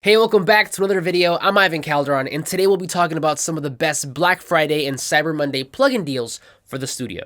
Hey, welcome back to another video. I'm Ivan Calderon, and today we'll be talking about some of the best Black Friday and Cyber Monday plugin deals for the studio.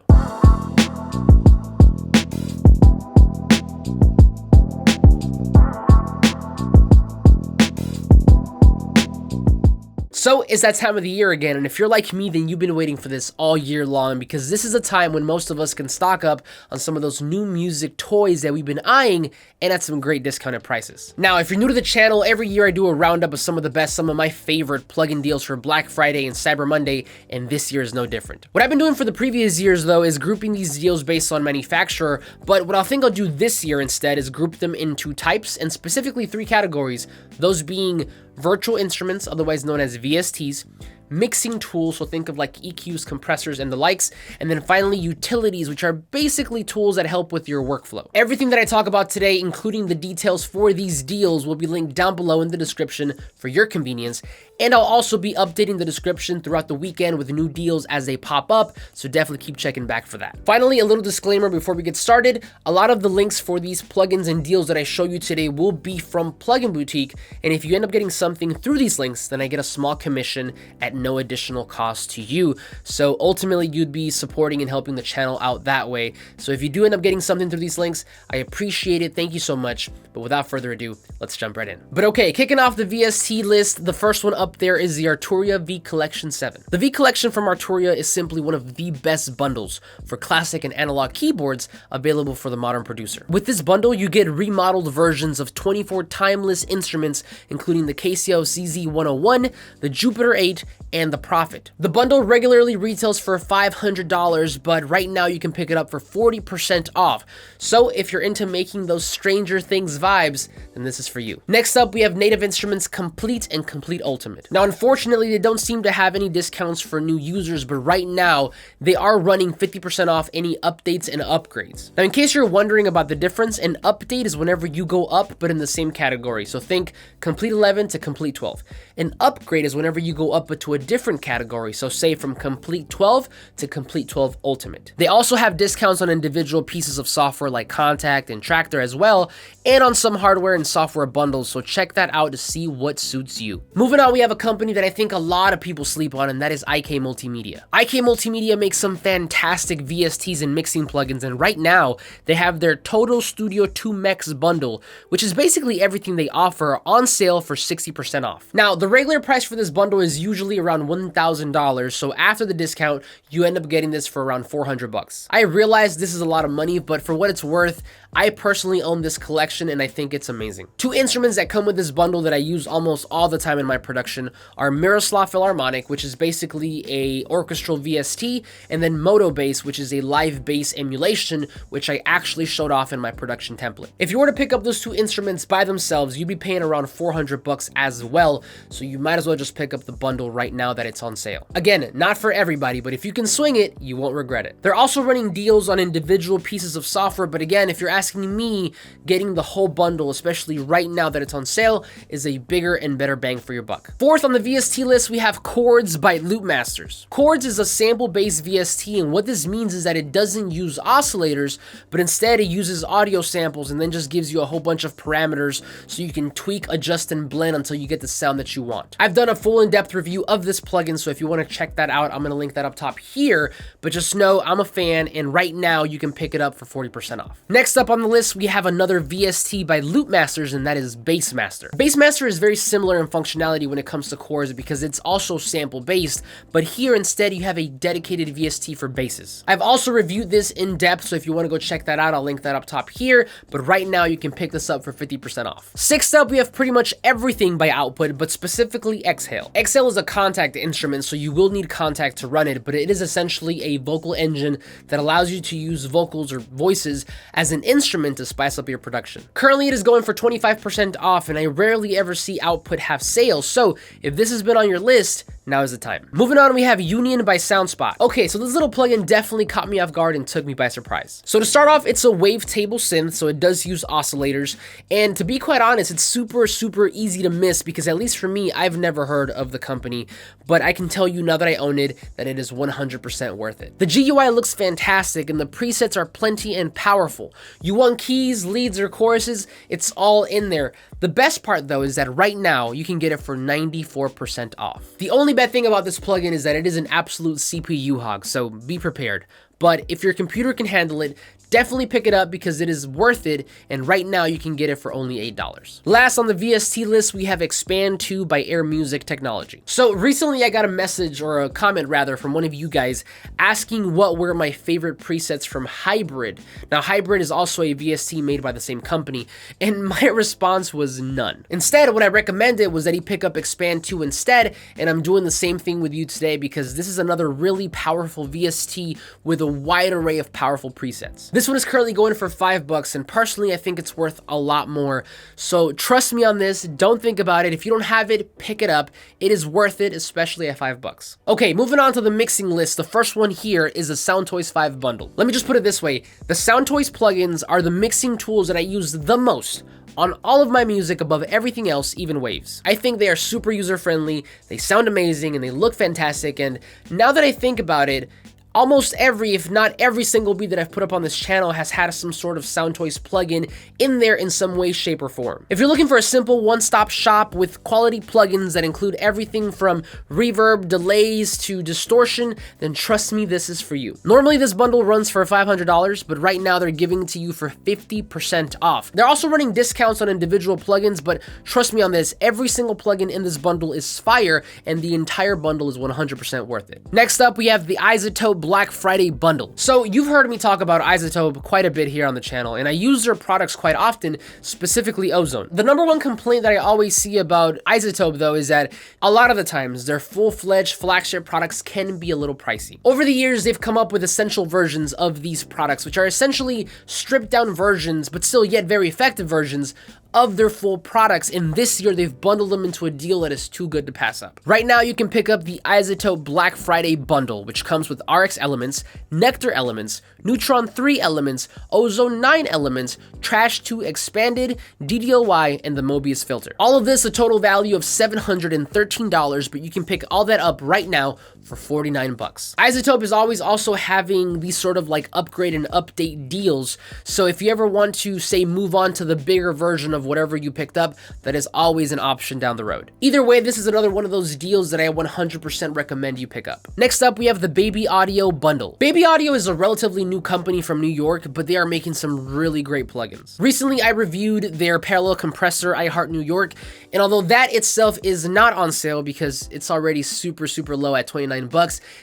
So it's that time of the year again, and if you're like me, then you've been waiting for this all year long because this is a time when most of us can stock up on some of those new music toys that we've been eyeing and at some great discounted prices. Now, if you're new to the channel, every year I do a roundup of some of my favorite plugin deals for Black Friday and Cyber Monday, and this year is no different. What I've been doing for the previous years, though, is grouping these deals based on manufacturer, but what I think I'll do this year instead is group them into types and specifically 3 categories, those being virtual instruments, otherwise known as VSTs, mixing tools, so think of like EQs, compressors, and the likes, and then finally utilities, which are basically tools that help with your workflow. Everything that I talk about today, including the details for these deals, will be linked down below in the description for your convenience, and I'll also be updating the description throughout the weekend with new deals as they pop up, so definitely keep checking back for that. Finally, a little disclaimer before we get started, a lot of the links for these plugins and deals that I show you today will be from Plugin Boutique, and if you end up getting something through these links, then I get a small commission at no additional cost to you. So ultimately, you'd be supporting and helping the channel out that way. So if you do end up getting something through these links, I appreciate it. Thank you so much. But without further ado, let's jump right in. But okay, kicking off the VST list, the first one up there is the Arturia V Collection 7. The V Collection from Arturia is simply one of the best bundles for classic and analog keyboards available for the modern producer. With this bundle, you get remodeled versions of 24 timeless instruments, including the Casio CZ101, the Jupiter 8, and the Prophet. The bundle regularly retails for $500, but right now you can pick it up for 40% off. So if you're into making those Stranger Things vibes, then this is for you. Next up, we have Native Instruments Komplete and Komplete Ultimate. Now, unfortunately, they don't seem to have any discounts for new users, but right now they are running 50% off any updates and upgrades. Now, in case you're wondering about the difference, an update is whenever you go up, but in the same category. So think Komplete 11 to Komplete 12. An upgrade is whenever you go up but to a different category, so say from Komplete 12 to Komplete 12 Ultimate. They also have discounts on individual pieces of software like Contact and Tractor as well, and on some hardware and software bundles, so check that out to see what suits you. Moving on, we have a company that I think a lot of people sleep on, and that is Ike A Multimedia. Ike A Multimedia makes some fantastic VSTs and mixing plugins, and right now they have their Total Studio 2 Mex bundle, which is basically everything they offer, on sale for 60% off. Now, the regular price for this bundle is usually around $1,000, so after the discount, you end up getting this for around $400. I realize this is a lot of money, but for what it's worth, I personally own this collection and I think it's amazing. 2 instruments that come with this bundle that I use almost all the time in my production are Miroslav Philharmonic, which is basically a orchestral VST, and then Moto Bass, which is a live bass emulation, which I actually showed off in my production template. If you were to pick up those 2 instruments by themselves, you'd be paying around $400 as well, so you might as well just pick up the bundle right now that it's on sale. Again, not for everybody, but if you can swing it, you won't regret it. They're also running deals on individual pieces of software, but again, if you're asking me, getting the whole bundle, especially right now that it's on sale, is a bigger and better bang for your buck. Fourth on the VST list, we have Chords by Loopmasters. Chords is a sample-based VST, and what this means is that it doesn't use oscillators, but instead it uses audio samples and then just gives you a whole bunch of parameters so you can tweak, adjust, and blend until you get the sound that you want. I've done a full in-depth review of this plugin, so if you want to check that out, I'm going to link that up top here, but just know I'm a fan, and right now you can pick it up for 40% off. Next up on the list, we have another VST by Loopmasters, and that is Bassmaster. Bassmaster is very similar in functionality when it comes to chords because it's also sample-based, but here instead you have a dedicated VST for basses. I've also reviewed this in depth, so if you want to go check that out, I'll link that up top here, but right now you can pick this up for 50% off. Sixth up, we have pretty much everything by Output, but specifically Exhale. Exhale is a Contact instrument, so you will need Contact to run it, but it is essentially a vocal engine that allows you to use vocals or voices as an instrument to spice up your production. Currently, it is going for 25% off, and I rarely ever see Output have sales, so if this has been on your list, now is the time. Moving on, we have Union by Soundspot. Okay, so this little plugin definitely caught me off guard and took me by surprise. So to start off, it's a wavetable synth, so it does use oscillators. And to be quite honest, it's super easy to miss because at least for me, I've never heard of the company, but I can tell you now that I own it, that it is 100% worth it. The GUI looks fantastic and the presets are plenty and powerful. You want keys, leads, or choruses, it's all in there. The best part though is that right now you can get it for 94% off. The only bad thing about this plugin is that it is an absolute CPU hog, so be prepared. But if your computer can handle it, definitely pick it up because it is worth it, and right now you can get it for only $8. Last on the VST list, we have Expand 2 by Air Music Technology. So recently I got a message, or a comment rather, from one of you guys asking what were my favorite presets from Hybrid. Now Hybrid is also a VST made by the same company, and my response was none. Instead, what I recommended was that he pick up Expand 2 instead, and I'm doing the same thing with you today because this is another really powerful VST with a wide array of powerful presets. This one is currently going for $5, and personally I think it's worth a lot more. So trust me on this, don't think about it. If you don't have it, pick it up. It is worth it, especially at $5. Okay, moving on to the mixing list. The first one here is the SoundToys 5 bundle. Let me just put it this way. The SoundToys plugins are the mixing tools that I use the most on all of my music above everything else, even Waves. I think they are super user-friendly, they sound amazing, and they look fantastic, and now that I think about it, almost every, if not every single beat that I've put up on this channel has had some sort of SoundToys plugin in there in some way, shape, or form. If you're looking for a simple one-stop shop with quality plugins that include everything from reverb, delays, to distortion, then trust me, this is for you. Normally this bundle runs for $500, but right now they're giving it to you for 50% off. They're also running discounts on individual plugins, but trust me on this, every single plugin in this bundle is fire, and the entire bundle is 100% worth it. Next up, we have the iZotope Black Friday bundle. So you've heard me talk about iZotope quite a bit here on the channel, and I use their products quite often, specifically Ozone. The number one complaint that I always see about iZotope though is that a lot of the times their full-fledged flagship products can be a little pricey. Over the years, they've come up with essential versions of these products, which are essentially stripped down versions, but still yet very effective versions of their full products, and this year they've bundled them into a deal that is too good to pass up. Right now you can pick up the iZotope Black Friday bundle, which comes with RX elements, Nectar elements, Neutron 3 elements, Ozone 9 elements, Trash 2 expanded, DDOY, and the Mobius filter. All of this a total value of $713, but you can pick all that up right now for $49. iZotope is always also having these sort of like upgrade and update deals, so if you ever want to, say, move on to the bigger version of whatever you picked up, that is always an option down the road. Either way, this is another one of those deals that I 100% recommend you pick up. Next up, we have the Baby Audio bundle. Baby Audio is a relatively new company from New York, but they are making some really great plugins. Recently, I reviewed their parallel compressor, I Heart New York, and although that itself is not on sale because it's already super low at $29,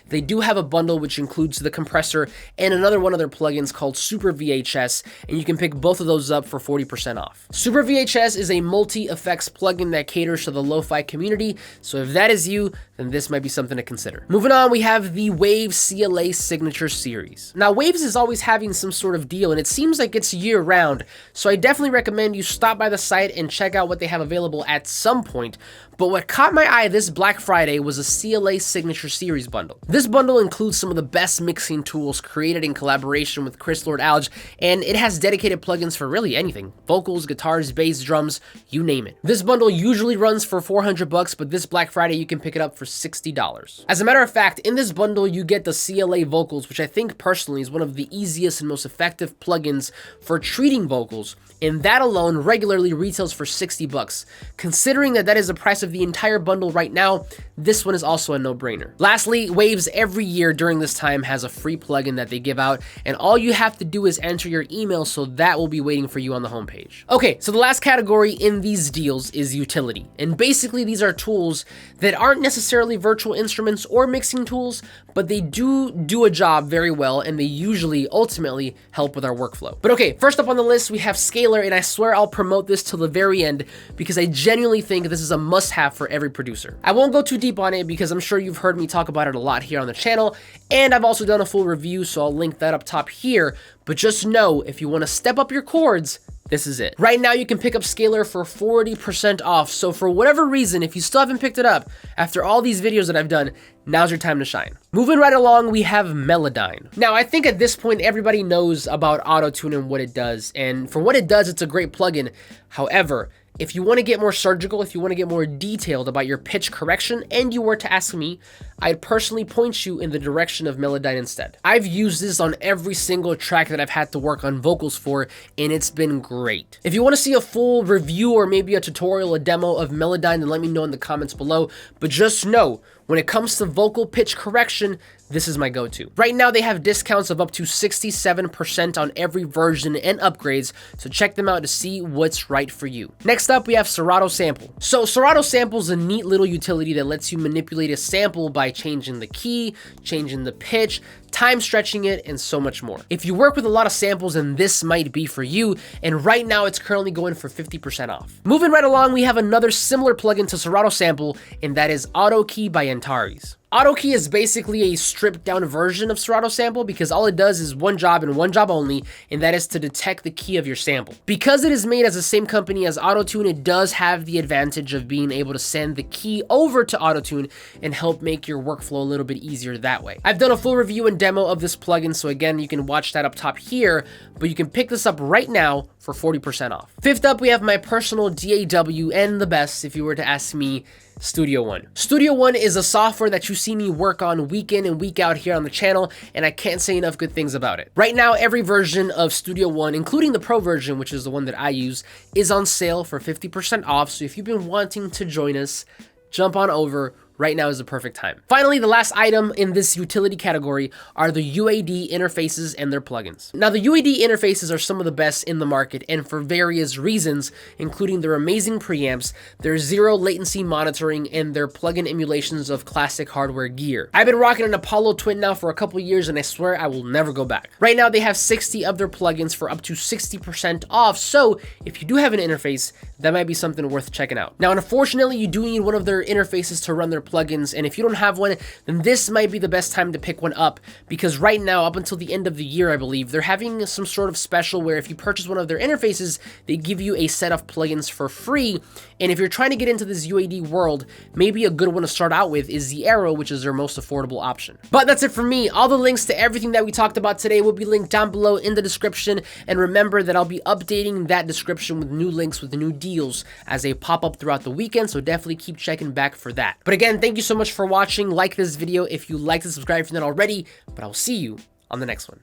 they do have a bundle which includes the compressor and another one of their plugins called Super VHS, and you can pick both of those up for 40% off. Super VHS is a multi-effects plugin that caters to the lo-fi community, so if that is you, then this might be something to consider. Moving on, we have the Waves CLA Signature Series. Now, Waves is always having some sort of deal, and it seems like it's year-round, so I definitely recommend you stop by the site and check out what they have available at some point. But what caught my eye this Black Friday was a CLA Signature Series bundle. This bundle includes some of the best mixing tools created in collaboration with Chris Lord Alge, and it has dedicated plugins for really anything: vocals, guitars, bass, drums, you name it. This bundle usually runs for $400, but this Black Friday you can pick it up for $60. As a matter of fact, in this bundle you get the CLA vocals, which I think personally is one of the easiest and most effective plugins for treating vocals, and that alone regularly retails for $60. Considering that is the price of the entire bundle right now, this one is also a no-brainer. Lastly, Waves every year during this time has a free plugin that they give out, and all you have to do is enter your email, so that will be waiting for you on the homepage. Okay, so the last category in these deals is utility, and basically these are tools that aren't necessarily virtual instruments or mixing tools, but they do a job very well, and they usually ultimately help with our workflow. But okay, first up on the list we have Scalar, and I swear I'll promote this till the very end because I genuinely think this is a must-have for every producer. I won't go too deep on it because I'm sure you've heard me talk about it a lot here on the channel, and I've also done a full review, so I'll link that up top here. But just know, if you want to step up your chords, this is it. Right now, you can pick up Scalar for 40% off. So for whatever reason, if you still haven't picked it up, after all these videos that I've done, now's your time to shine. Moving right along, we have Melodyne. Now, I think at this point, everybody knows about AutoTune and what it does. And for what it does, it's a great plugin. However, if you want to get more surgical, if you want to get more detailed about your pitch correction, and you were to ask me, I'd personally point you in the direction of Melodyne instead. I've used this on every single track that I've had to work on vocals for, and it's been great. If you want to see a full review or maybe a tutorial, a demo of Melodyne, then let me know in the comments below. But just know, when it comes to vocal pitch correction, this is my go-to. Right now, they have discounts of up to 67% on every version and upgrades, so check them out to see what's right for you. Next up, we have Serato Sample. So Serato Sample is a neat little utility that lets you manipulate a sample by changing the key, changing the pitch, time stretching it, and so much more. If you work with a lot of samples, then this might be for you, and right now it's currently going for 50% off. Moving right along, we have another similar plugin to Serato Sample, and that is AutoKey by Antares. AutoKey is basically a stripped down version of Serato Sample because all it does is one job and one job only, and that is to detect the key of your sample. Because it is made as the same company as AutoTune, it does have the advantage of being able to send the key over to AutoTune and help make your workflow a little bit easier that way. I've done a full review and demo of this plugin, so again, you can watch that up top here, but you can pick this up right now for 40% off. Fifth up, we have my personal DAW and the best, if you were to ask me, Studio One. Studio One is a software that you see me work on week in and week out here on the channel, and I can't say enough good things about it. Right now, every version of Studio One, including the Pro version, which is the one that I use, is on sale for 50% off, so if you've been wanting to join us, jump on over. Right now is the perfect time. Finally, the last item in this utility category are the UAD interfaces and their plugins. Now, the UAD interfaces are some of the best in the market, and for various reasons, including their amazing preamps, their zero latency monitoring, and their plugin emulations of classic hardware gear. I've been rocking an Apollo Twin now for a couple years, and I swear I will never go back. Right now, they have 60 of their plugins for up to 60% off, so if you do have an interface, that might be something worth checking out. Now, unfortunately, you do need one of their interfaces to run their plugins, and if you don't have one, then this might be the best time to pick one up, because right now, up until the end of the year, I believe, they're having some sort of special where if you purchase one of their interfaces, they give you a set of plugins for free, and if you're trying to get into this UAD world, maybe a good one to start out with is the Arrow, which is their most affordable option. But that's it for me. All the links to everything that we talked about today will be linked down below in the description, and remember that I'll be updating that description with new links with new deals as they pop up throughout the weekend, so definitely keep checking back for that. But again, thank you so much for watching. Like this video if you liked it, subscribe if you're not already, but I'll see you on the next one.